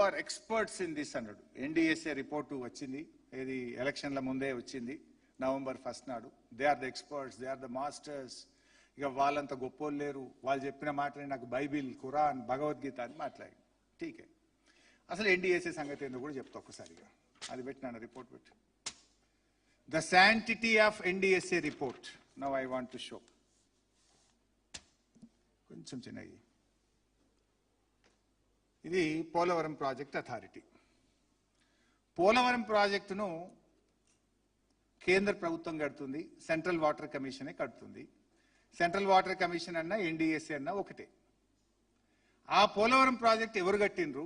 Are experts in this అన్నాడు. NDSA report వచ్చింది, ఇది ఎలక్షన్ల ముందే వచ్చింది, November 1 నాడు. They are the experts, they are the masters. ఇక వాళ్ళంత గొప్పోళ్ళు లేరు, వాళ్ళు చెప్పిన మాటలే నాకు బైబిల్, ఖురాన్, భగవద్గీత అని మాట్లాడి. ఠీకే. అసలు ఎన్డీఎస్ఏ సంగతి ఏందో కూడా చెప్తా ఒక్కసారిగా. అది పెట్టినాను, రిపోర్ట్ పెట్టి. The sanctity of NDSA report now I want to show. కొంచెం చిన్నది. ఇది పోలవరం ప్రాజెక్ట్ అథారిటీ. పోలవరం ప్రాజెక్టును కేంద్ర ప్రభుత్వం కడుతుంది, సెంట్రల్ వాటర్ కమిషనే కడుతుంది. సెంట్రల్ వాటర్ కమిషన్ అన్నా ఎన్డీఎస్ఏ అన్నా ఒకటే. ఆ పోలవరం ప్రాజెక్ట్ ఎవరు కట్టినరు?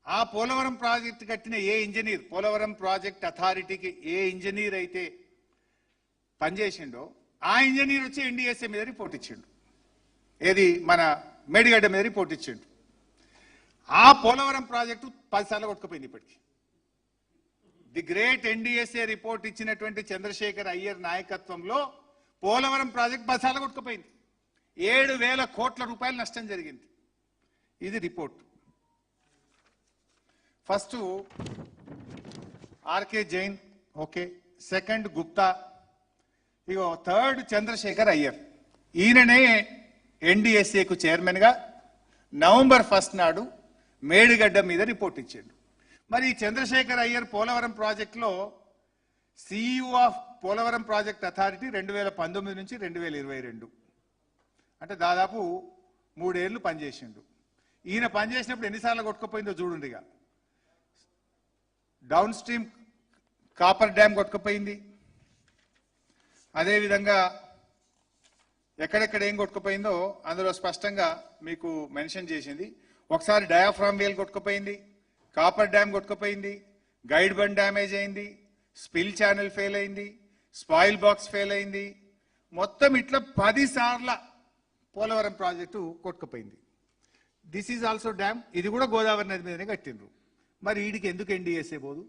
ఆ పోలవరం ప్రాజెక్ట్ కట్టిన ఏ ఇంజనీర్, పోలవరం ప్రాజెక్ట్ అథారిటీకి ఏ ఇంజనీర్ అయితే పనిచేసిండో ఆ ఇంజనీర్ వచ్చి ఎన్డీఎస్ఏ మీద రిపోర్ట్ ఇచ్చిండు. ఏది మన మేడిగడ్డ మీద రిపోర్ట్ ఇచ్చిండు. ఆ పోలవరం ప్రాజెక్టు 10 సార్లు కొట్టుకుపోయింది ఇప్పటికి. ది గ్రేట్ ఎన్డీఎస్ఏ రిపోర్ట్ ఇచ్చినటువంటి చంద్రశేఖర్ అయ్యర్ నాయకత్వంలో పోలవరం ప్రాజెక్ట్ 10 సార్లు కొట్టుకుపోయింది. 7,000 కోట్ల రూపాయలు నష్టం జరిగింది. ఇది report. First R K Jain, okay. Second Gupta, ఇగో థర్డ్ చంద్రశేఖర్ అయ్యర్. ఈయననే ఎన్డీఎస్ఏకు చైర్మన్ గా November 1 నాడు మేడిగడ్డ మీద రిపోర్ట్ ఇచ్చాడు. మరి చంద్రశేఖర్ అయ్యర్ పోలవరం ప్రాజెక్టులో CEO of Polavaram project authority 2019 నుంచి 2022, అంటే దాదాపు 3 ఏళ్లు పనిచేసిండు. ఈయన పనిచేసినప్పుడు ఎన్నిసార్లు కొట్టుకుపోయిందో చూడండిగా. డౌన్ స్ట్రీమ్ కాపర్ డ్యామ్ కొట్టుకుపోయింది. అదేవిధంగా ఎక్కడెక్కడ ఏం కొట్టుకుపోయిందో అందులో స్పష్టంగా మీకు మెన్షన్ చేసింది. ఒకసారి డయాఫ్రామ్ వేల్ కొట్టుకుపోయింది, కాపర్ డ్యామ్ కొట్టుకుపోయింది, గైడ్ బండ్ డ్యామేజ్ అయింది, స్పిల్ ఛానల్ ఫెయిల్ అయింది, స్పాయిల్ బాక్స్ ఫెయిల్ అయింది. మొత్తం ఇట్లా 10 సార్ల పోలవరం ప్రాజెక్టు కొట్టుకుపోయింది. This is also dam. ఇది కూడా గోదావరి నది మీదనే కట్టిండ్రు. మరి ఈడికి ఎందుకు ఎన్డీఎస్ఏ పోదు?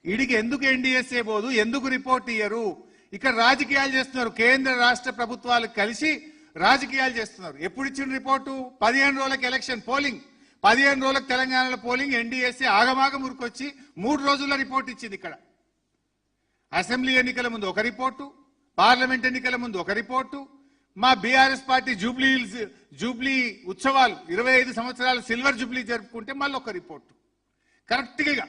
ఈడికి ఎందుకు ఎన్డీఎస్ఏ పోదు? ఎందుకు రిపోర్ట్ ఇయ్యరు? ఇక్కడ రాజకీయాలు చేస్తున్నారు. కేంద్ర రాష్ట్ర ప్రభుత్వాలు కలిసి రాజకీయాలు చేస్తున్నారు. ఎప్పుడు ఇచ్చిన రిపోర్టు? 15 రోజులకు ఎలక్షన్ పోలింగ్, 15 రోజులకు తెలంగాణలో పోలింగ్. ఎన్డీఎస్ఏ ఆగమాగం ఉరికొచ్చి 3 రోజుల్లో రిపోర్ట్ ఇచ్చింది. ఇక్కడ అసెంబ్లీ ఎన్నికల ముందు ఒక రిపోర్టు, పార్లమెంట్ ఎన్నికల ముందు ఒక రిపోర్టు, మా బీఆర్ఎస్ పార్టీ జూబ్లీ ఉత్సవాలు 25 సంవత్సరాలు సిల్వర్ జూబ్లీ జరుపుకుంటే మళ్ళీ ఒక రిపోర్టు. కరెక్ట్గా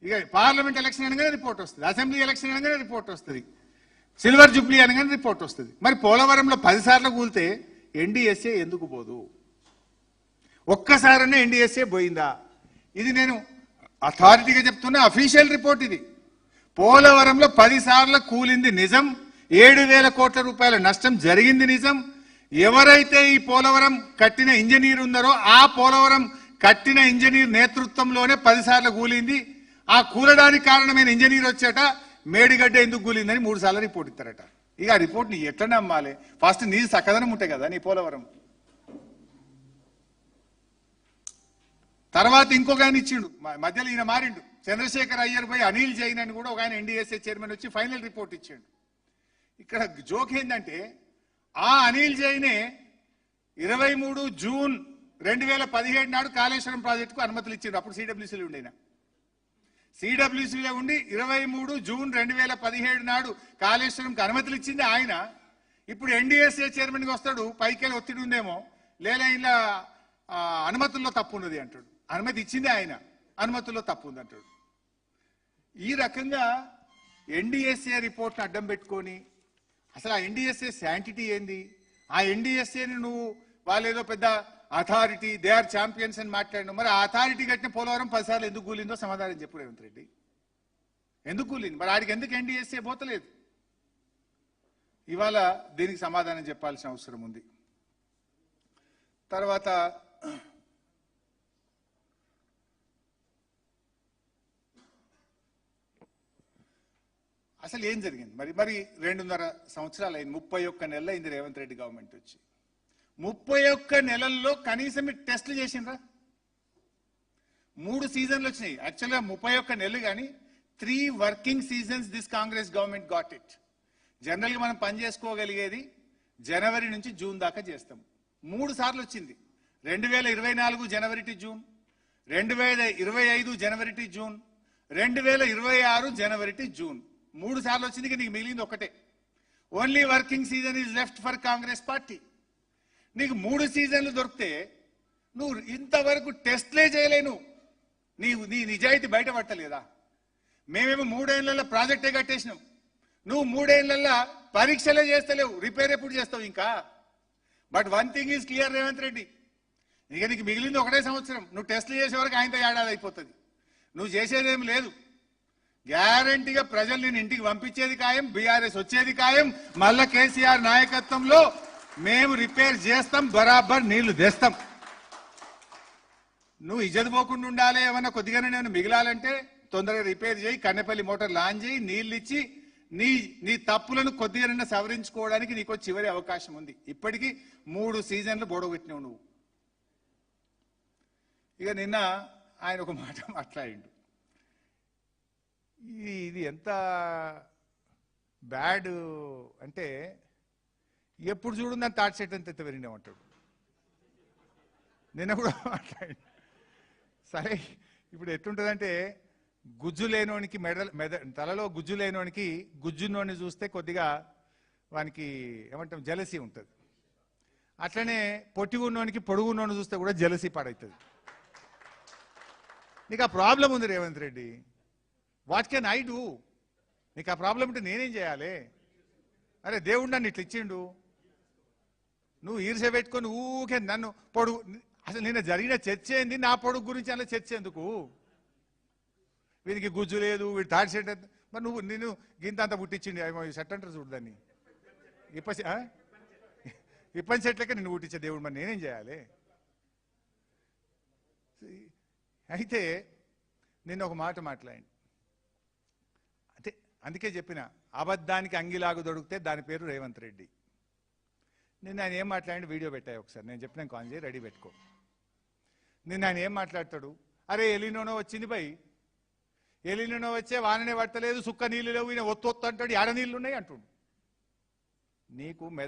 ఇక పార్లమెంట్ ఎలక్షన్ అనగానే రిపోర్ట్ వస్తుంది, అసెంబ్లీ ఎలక్షన్ అనగానే రిపోర్ట్ వస్తుంది, సిల్వర్ జూబ్లీ అనగానే రిపోర్ట్ వస్తుంది. మరి పోలవరంలో 10 సార్లు కూలితే ఎన్డీఎస్ఏ ఎందుకు పోదు? ఒక్కసారనే ఎన్డీఎస్ఏ పోయిందా? ఇది నేను అథారిటీగా చెప్తున్నా, అఫీషియల్ రిపోర్ట్ ఇది. పోలవరంలో 10 సార్లు కూలింది నిజం, 7,000 కోట్ల రూపాయల నష్టం జరిగింది నిజం. ఎవరైతే ఈ పోలవరం కట్టిన ఇంజనీర్ ఉన్నారో ఆ పోలవరం కట్టిన ఇంజనీర్ నేతృత్వంలోనే 10 సార్లు కూలింది. ఆ కూలడానికి కారణమైన ఇంజనీర్ వచ్చేట మేడిగడ్డ ఎందుకు కూలిందని 3 సార్లు రిపోర్ట్ ఇస్తారట. ఇక ఆ రిపోర్ట్ నీ ఎట్లా నమ్మాలి? ఫస్ట్ నీ సకదనం ఉంటాయి కదా నీ పోలవరం. తర్వాత ఇంకొక ఆయన ఇచ్చిండు, మధ్యలో ఈయన మారిండు. చంద్రశేఖర్ అయ్యర్ పోయి అనిల్ జైన్ అని కూడా ఒక ఆయన ఎన్డీఎస్ఏ చైర్మన్ వచ్చి ఫైనల్ రిపోర్ట్ ఇచ్చాడు. ఇక్కడ జోక్ ఏంటంటే ఆ అనిల్ జైనే 23 జూన్ 2017 నాడు కాళేశ్వరం ప్రాజెక్టుకు అనుమతులు ఇచ్చిండు. అప్పుడు సిడబ్ల్యూసీలో ఉండేనా, సిడబ్ల్యూసీలో ఉండి 23 జూన్ 2017 నాడు కాళేశ్వరంకి అనుమతులు ఇచ్చింది ఆయన. ఇప్పుడు ఎన్డీఎస్ఏ చైర్మన్గా వస్తాడు, పైకెళ్ళి ఒత్తిడి ఉందేమో, లేదా ఇలా అనుమతుల్లో తప్పు ఉన్నది అంటాడు. అనుమతి ఇచ్చింది ఆయన, అనుమతుల్లో తప్పు ఉంది అంటాడు. ఈ రకంగా ఎన్డీఎస్ఏ రిపోర్ట్ను అడ్డం పెట్టుకొని అసలు ఆ ఎన్డీఎస్ఏ శాంటిటీ ఏంది? ఆ ఎన్డీఎస్ఏని నువ్వు వాళ్ళేదో పెద్ద అథారిటీ, దే ఆర్ ఛాంపియన్స్ అని మాట్లాడిన. మరి ఆ అథారిటీ కట్టిన పోలవరం 10 సార్లు ఎందుకు కూలిందో సమాధానం చెప్పు రేవంత్ రెడ్డి. ఎందుకు కూలింది? మరి ఆడికి ఎందుకు ఎన్డీఎస్ఏ పోతలేదు? ఇవాళ దీనికి సమాధానం చెప్పాల్సిన అవసరం ఉంది. తర్వాత అసలు ఏం జరిగింది? మరి 2.5 సంవత్సరాలు అయింది, 31 నెలలు అయింది రేవంత్ రెడ్డి గవర్నమెంట్ వచ్చి. 31 నెలల్లో కనీసం మీరు టెస్టులు చేసిండ్రా? 3 సీజన్లు వచ్చినాయి. యాక్చువల్గా 31 నెలలు కానీ 3 working seasons this Congress government got it. జనరల్గా మనం పని చేసుకోగలిగేది జనవరి నుంచి జూన్ దాకా చేస్తాం. 3 సార్లు వచ్చింది. 2024 జనవరి టు జూన్, 2025 జనవరి టు జూన్, 2026 జనవరి టు జూన్. 3 సార్లు వచ్చింది. నీకు మిగిలింది ఒకటే. Only working season is left for Congress party. నీకు 3 సీజన్లు దొరికితే నువ్వు ఇంతవరకు టెస్ట్లే చేయలేను. నీ నిజాయితీ బయట పట్టలేదా? మేమేమో 3 ఏళ్లలో ప్రాజెక్టే కట్టేసినాం. నువ్వు 3 ఏళ్లలో పరీక్షలే చేస్తలేవు. రిపేర్ ఎప్పుడు చేస్తావు ఇంకా? But one thing is clear Revanth Reddy, ఇక నీకు మిగిలింది ఒకటే సంవత్సరం. నువ్వు టెస్టులు చేసే వరకు ఆయనతో ఏడాది అయిపోతుంది. నువ్వు చేసేదేం లేదు. గ్యారంటీగా ప్రజలు నేను ఇంటికి పంపించేది ఖాయం, బీఆర్ఎస్ వచ్చేది ఖాయం. మళ్ళా కేసీఆర్ నాయకత్వంలో మేము రిపేర్ చేస్తాం, బరాబర్ నీళ్లు తెస్తాం. నువ్వు ఇజ్జత్ పోకుండా ఉండాలి, ఏమన్నా కొద్దిగానే నేను మిగిలాలంటే తొందరగా రిపేర్ చేయి, కన్నెపల్లి మోటార్ లాంచ్ చేయి, నీళ్ళు ఇచ్చి నీ తప్పులను కొద్దిగా సవరించుకోవడానికి నీకు చివరి అవకాశం ఉంది. ఇప్పటికీ 3 సీజన్లు బోడగొట్టినావు నువ్వు. ఇక నిన్న ఆయన ఒక మాట మాట్లాడిండు. ఇది ఎంత బ్యాడ్ అంటే, ఎప్పుడు చూడు నన్ను తాటి చెట్టు అంత విరినామంటాడు. నిన్న కూడా మాట్లాడి సరే, ఇప్పుడు ఎట్లుంటుందంటే, గుజ్జు లేనోనికి తలలో గుజ్జు లేనోనికి గుజ్జున్నోని చూస్తే కొద్దిగా వానికి ఏమంటాం జలసీ ఉంటుంది. అట్లనే పొట్టి ఉన్నోనికి పొడుగున్నోని చూస్తే కూడా జలసీ పాడవుతుంది. నీకు ఆ ప్రాబ్లం ఉంది Revanth Reddy. What can I do? నీకు ఆ ప్రాబ్లం ఉంటే నేనేం చేయాలి? అరే దేవుడు నన్ను ఇట్లా ఇచ్చిండు, నువ్వు ఈర్ష పెట్టుకొని ఊకే నన్ను పొడుగు. అసలు నిన్న జరిగిన చర్చ ఏంది? నా పొడుగు గురించి అలా చర్చ ఎందుకు? వీరికి గుజ్జు లేదు, వీడు తాడి సెట్. మరి నేను గింత అంతా పుట్టించింది సెట్ అంటారు చూడు దాన్ని, ఇప్పని సెట్లకే నిన్ను పుట్టించే దేవుడు. మరి నేనేం చేయాలి? అయితే నిన్న ఒక మాట మాట్లాడి, అంటే అందుకే చెప్పిన, అబద్ధానికి అంగిలాగు దొరికితే దాని పేరు రేవంత్ రెడ్డి. నిన్న ఆయన ఏం మాట్లాడి వీడియో పెట్టాయి ఒకసారి, నేను చెప్పిన కాల్ చేయి, రెడీ పెట్టుకో. నిన్న ఆయన ఏం మాట్లాడతాడు? అరే ఎలినోనో వచ్చింది బై, ఎలినోనో వచ్చే వాననే పడతలేదు, సుక్క నీళ్ళు లేవు, ఈయన ఒత్తు అంటాడు, ఆడ నీళ్ళు ఉన్నాయి అంటుండు. నీకు మెదడు